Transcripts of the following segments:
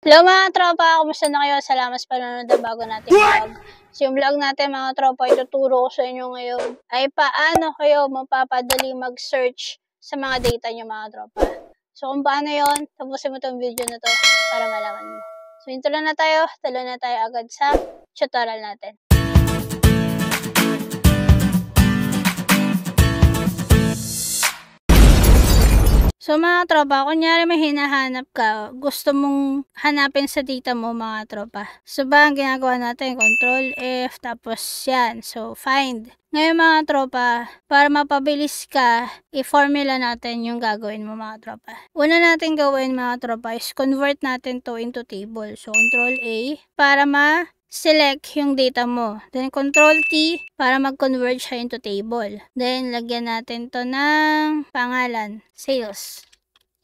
Hello mga tropa, kumusta na kayo? Salamat sa panonood ng bago nating vlog. So yung vlog natin mga tropa, ituturo ko sa inyo ngayon ay paano kayo mapapadali mag-search sa mga data nyo mga tropa. So kung paano yon, tapusin mo itong video na to para malaman mo. So intro na tayo, talo na tayo agad sa tutorial natin. So mga tropa, kunyari may hinahanap ka, gusto mong hanapin sa data mo mga tropa. So ba ang ginagawa natin? Control F, tapos yan. So find. Ngayon mga tropa, para mapabilis ka, i-formula natin yung gagawin mo mga tropa. Una natin gawin mga tropa is convert natin to into table. So Control A para select yung data mo. Then, Control T para mag-convert siya into table. Then, lagyan natin to ng pangalan. Sales.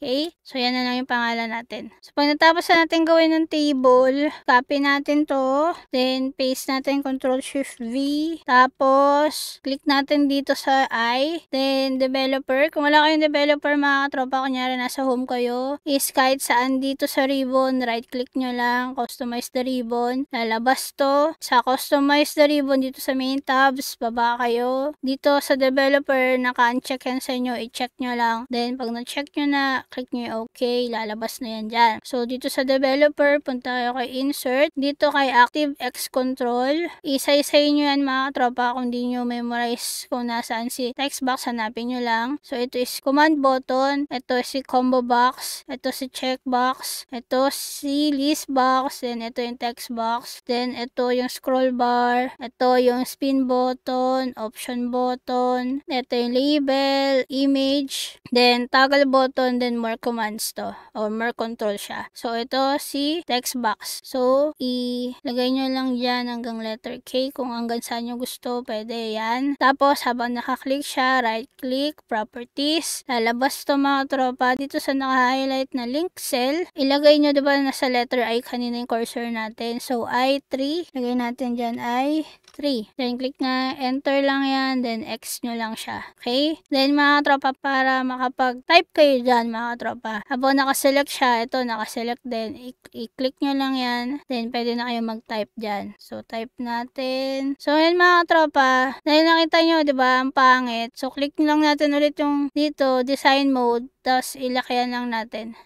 Okay? So, yan na lang yung pangalan natin. So, pag natapos na natin gawin ng table, copy natin to. Then, paste natin Control-Shift-V. Tapos, click natin dito sa I. Then, developer. Kung wala kayong developer, mga tropa, kunyari nasa home kayo, is kahit saan dito sa ribbon, right-click nyo lang, customize the ribbon. Lalabas to. Sa customize the ribbon, dito sa main tabs, baba kayo. Dito sa developer, naka-uncheck yan sa inyo, i-check nyo lang. Then, pag na-check nyo na, click nyo yung okay, lalabas na yan dyan. So, dito sa developer, punta kayo kay insert. Dito kay active X control. Isa-isay nyo yan mga tropa kung di nyo memorize kung nasaan si text box, hanapin nyo lang. So, ito is command button. Ito si combo box. Ito si check box. Ito si list box. Then, ito yung text box. Then, ito yung scroll bar. Ito yung spin button. Option button. Ito yung label. Image. Then, toggle button. Then, more commands to or more control siya. So, ito si text box. So, ilagay nyo lang dyan hanggang letter K. Kung hanggang saan nyo gusto, pwede yan. Tapos, habang nakaklik siya, right click, properties. Lalabas to mga tropa. Dito sa naka-highlight na link cell, ilagay nyo diba nasa letter I kanina yung cursor natin. So, I3. Lagay natin dyan I3. Then, click na enter lang yan. Then, X nyo lang siya. Okay? Then, mga tropa, para makapag-type kayo dyan, mga tropa. Habang nakaselect siya, ito nakaselect din. I-click nyo lang yan. Then, pwede na kayo mag-type dyan. So, type natin. So, yan mga tropa. Dahil nakita nyo, diba, ang pangit. So, click nyo lang natin ulit yung dito, design mode. Tapos, ilakyan lang natin.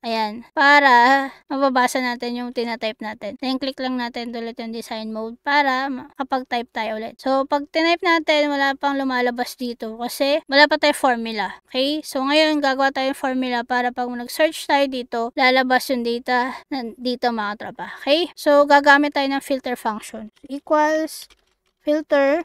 Ayan. Para mababasa natin yung tinatype natin. Then, click lang natin ulit yung design mode para makapag-type tayo ulit. So, pag tinype natin, wala pang lumalabas dito kasi wala pa tayo formula. Okay? So, ngayon, gagawa tayong formula para pag nag-search tayo dito, lalabas yung data dito mga tropa. Okay? So, gagamit tayo ng filter function. Equals filter.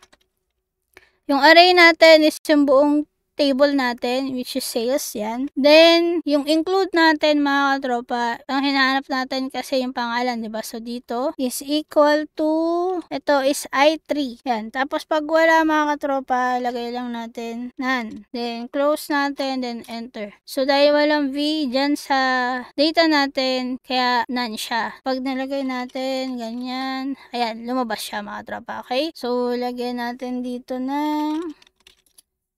Yung array natin is yung buong table natin, which is sales, yan. Then, yung include natin, mga tropa, ang hinahanap natin kasi yung pangalan, diba? So, dito is equal to, ito is I3. Yan. Tapos, pag wala, mga tropa, lagay lang natin none. Then, close natin, then enter. So, dahil walang V dyan sa data natin, kaya none siya. Pag nalagay natin, ganyan, ayan, lumabas siya, mga tropa, okay? So, lagyan natin dito ng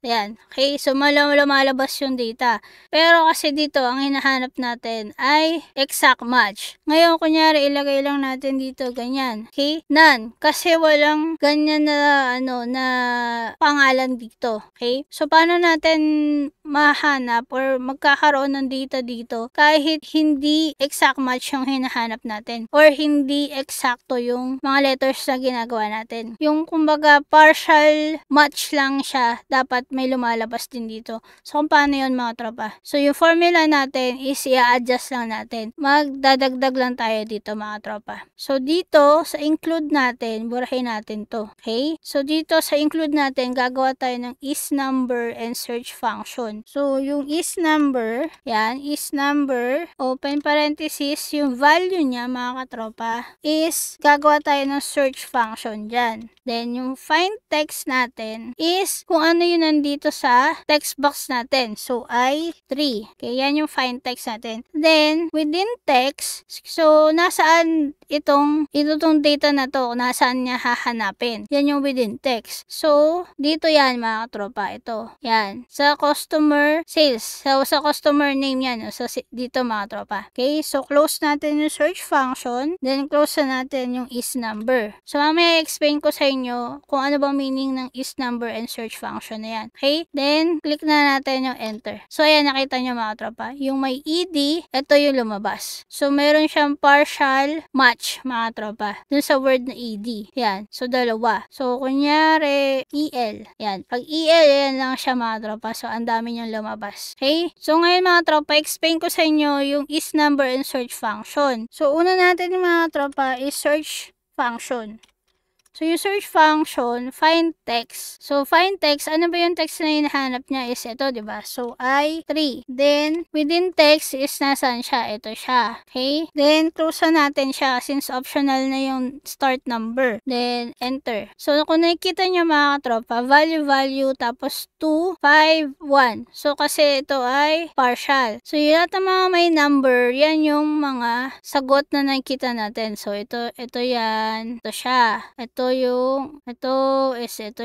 ayan. Okay, so lumalabas yung data. Pero kasi dito, ang hinahanap natin ay exact match. Ngayon, kunyari, ilagay lang natin dito, ganyan. Okay? None. Kasi walang ganyan na, na pangalan dito. Okay? So, paano natin mahanap or magkakaroon ng data dito kahit hindi exact match yung hinahanap natin or hindi eksakto yung mga letters na ginagawa natin. Yung, kumbaga, partial match lang siya, dapat may lumalabas din dito. So, kung paano yun mga tropa? So, yung formula natin is i-adjust lang natin. Magdadagdag lang tayo dito mga tropa. So, dito sa include natin, burahin natin to. Okay? So, dito sa include natin, gagawa tayo ng is number and search function. So, yung is number, yan, is number, open parenthesis, yung value niya mga katropa, is gagawa tayo ng search function dyan. Then, yung find text natin is kung ano yun nandito sa text box natin. So, I3. Okay, yan yung find text natin. Then, within text, so, nasaan itong data na to, nasaan niya hahanapin. Yan yung within text. So, dito yan mga tropa, ito. Yan. Sa custom customer sales. So, sa customer name yan. So, dito mga tropa. Okay? So, close natin yung search function. Then, close na natin yung is number. So, mamaya explain ko sa inyo kung ano bang meaning ng is number and search function na yan. Okay? Then, click na natin yung enter. So, ayan, nakita nyo mga tropa. Yung may ED, ito yung lumabas. So, meron siyang partial match mga tropa. Dun sa word na ED. Yan. So, dalawa. So, kunyari, EL. Yan. Pag EL, yan lang siya mga tropa. So, ang dami niyang lumabas. Okay? So, ngayon mga tropa, explain ko sa inyo yung is number and search function. So, una natin mga tropa is search function. So, yung search function, find text. So, find text, ano ba yung text na hinahanap niya is ito, diba? So, I3. Then, within text is nasaan siya? Ito siya. Okay? Then, close na natin siya since optional na yung start number. Then, enter. So, kung nakikita nyo mga tropa, value, tapos 2, 5, 1. So, kasi ito ay partial. So, yung lahat ng mga may number, yan yung mga sagot na nakikita natin. So, ito yan. Ito siya. Ito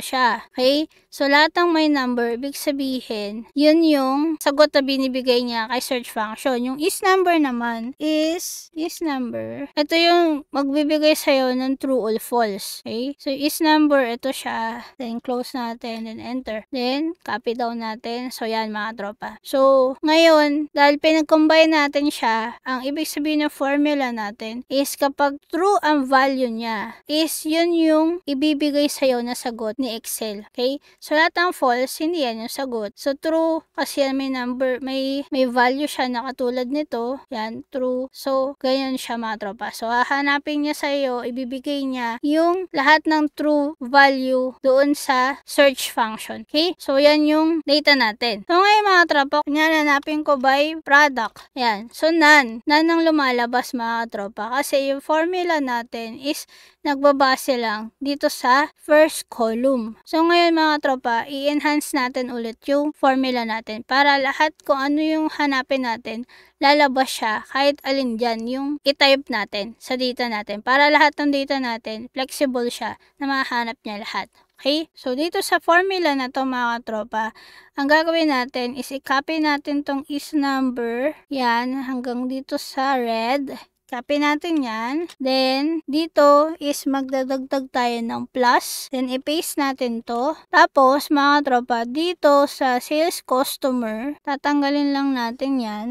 siya. Okay? So, lahat ng may number, ibig sabihin, yun yung sagot na binibigay niya kay search function. Yung is number naman is number. Ito yung magbibigay sa'yo ng true or false. Okay? So, is number, ito siya. Then, close natin. Then, enter. Then, copy down natin. So, yan mga tropa. So, ngayon, dahil pinag-combine natin siya, ang ibig sabihin ng formula natin is kapag true ang value niya, is yun yung ibibigay sa'yo na sagot ni Excel. Okay? So, lahat ng false, hindi yan yung sagot. So, true, kasi yan may number, may value siya na katulad nito. Yan, true. So, ganyan siya mga tropa. So, hahanapin niya sa'yo, ibibigay niya yung lahat ng true value doon sa search function. Okay? So, yan yung data natin. So, ngayon mga tropa, hanapin ko by product. Yan. So, none. None ang lumalabas mga tropa. Kasi yung formula natin is nagbabase lang dito sa first column. So, ngayon mga tropa, i-enhance natin ulit yung formula natin para lahat kung ano yung hanapin natin, lalabas siya kahit alin dyan yung i-type natin sa data natin. Para lahat ng data natin, flexible siya na mahanap niya lahat. Okay? So, dito sa formula na to mga tropa, ang gagawin natin is i-copy natin tong is number. Yan, hanggang dito sa red. Copy natin yan. Then, dito is magdadagdag tayo ng plus. Then, i-paste natin to. Tapos, mga tropa, dito sa sales customer, tatanggalin lang natin yan.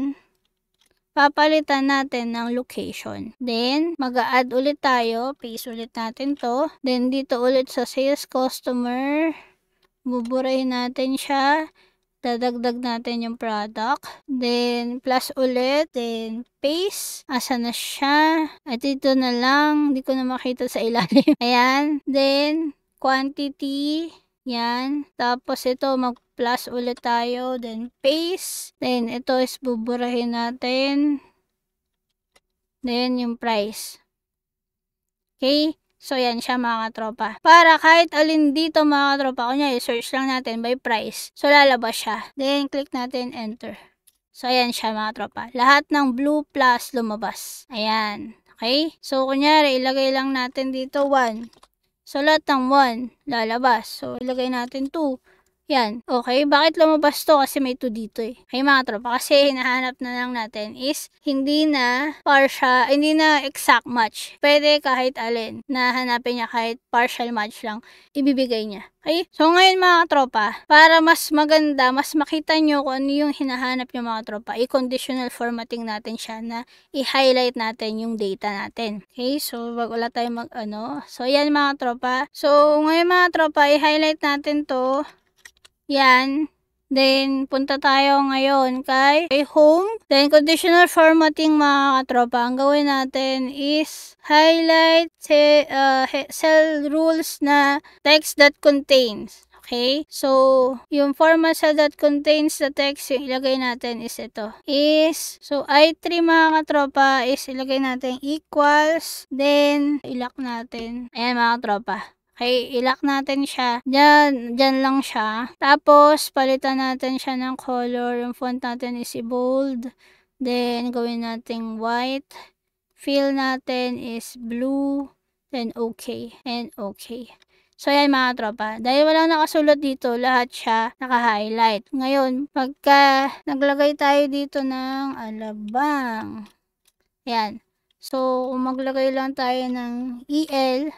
Papalitan natin ng location. Then, mag-a-add ulit tayo. Paste ulit natin to. Then, dito ulit sa sales customer, buburahin natin siya. Dadagdag natin yung product. Then, plus ulit. Then, paste. Asa na siya? At dito na lang. Hindi ko na makita sa ilalim. Ayan. Then, quantity. Yan. Tapos, ito, mag-plus ulit tayo. Then, paste. Then, ito is buburahin natin. Then, yung price. Okay? So, yan siya mga tropa. Para kahit alin dito mga tropa, kunya i-search lang natin by price. So, lalabas siya. Then, click natin enter. So, ayan siya mga tropa. Lahat ng blue plus lumabas. Ayan. Okay? So, kunyari, ilagay lang natin dito 1. So, lahat ng 1 lalabas. So, ilagay natin 2. Yan. Okay. Bakit lumabas to? Kasi may 2 dito eh. Okay mga tropa. Kasi hinahanap na lang natin is hindi na partial, hindi na exact match. Pwede kahit alin na hanapin niya kahit partial match lang ibibigay niya. Okay? So ngayon mga tropa, para mas maganda, mas makita nyo kung ano yung hinahanap nyo mga tropa, i-conditional formatting natin siya na i-highlight natin yung data natin. Okay? So wala tayong So yan mga tropa. So ngayon mga tropa, i-highlight natin to. Yan. Then, punta tayo ngayon kay home. Then, conditional formatting mga katropa. Ang gawin natin is highlight cell rules na text that contains. Okay? So, yung format cell that contains the text, yung ilagay natin is ito. So, I3 mga katropa is ilagay natin equals. Then, ilock natin. Ayan mga katropa. Okay, ilock natin siya. Diyan lang siya. Tapos, palitan natin siya ng color. Yung font natin is bold. Then, gawin natin white. Fill natin is blue. Then, okay. And okay. So, ayan mga tropa. Dahil walang nakasulat dito, lahat siya naka-highlight. Ngayon, pagka naglagay tayo dito ng alabang. Ayan. So, kung maglagay lang tayo ng EL,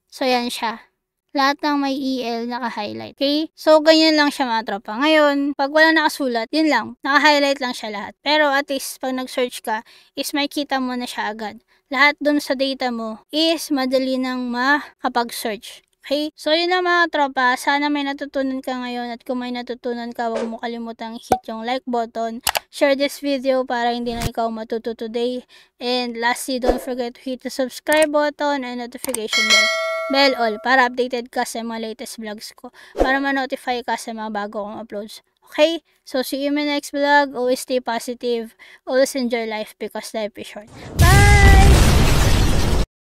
so ayan siya. Lahat ng may EL naka-highlight. Okay? So, ganyan lang siya mga tropa. Ngayon, pag walang nakasulat, yun lang. Naka-highlight lang siya lahat. Pero at least, pag nag-search ka, is makikita mo na siya agad. Lahat dun sa data mo is madali nang makapag-search. Okay? So, yun na mga tropa. Sana may natutunan ka ngayon at kung may natutunan ka, huwag mo kalimutang hit yung like button. Share this video para hindi na ikaw matuto today. And lastly, don't forget to hit the subscribe button and notification bell all para updated ka sa mga latest vlogs ko. Para ma-notify ka sa mga bago kong uploads. Okay? So, see you in my next vlog. Always stay positive. Always enjoy life because life is short. Bye!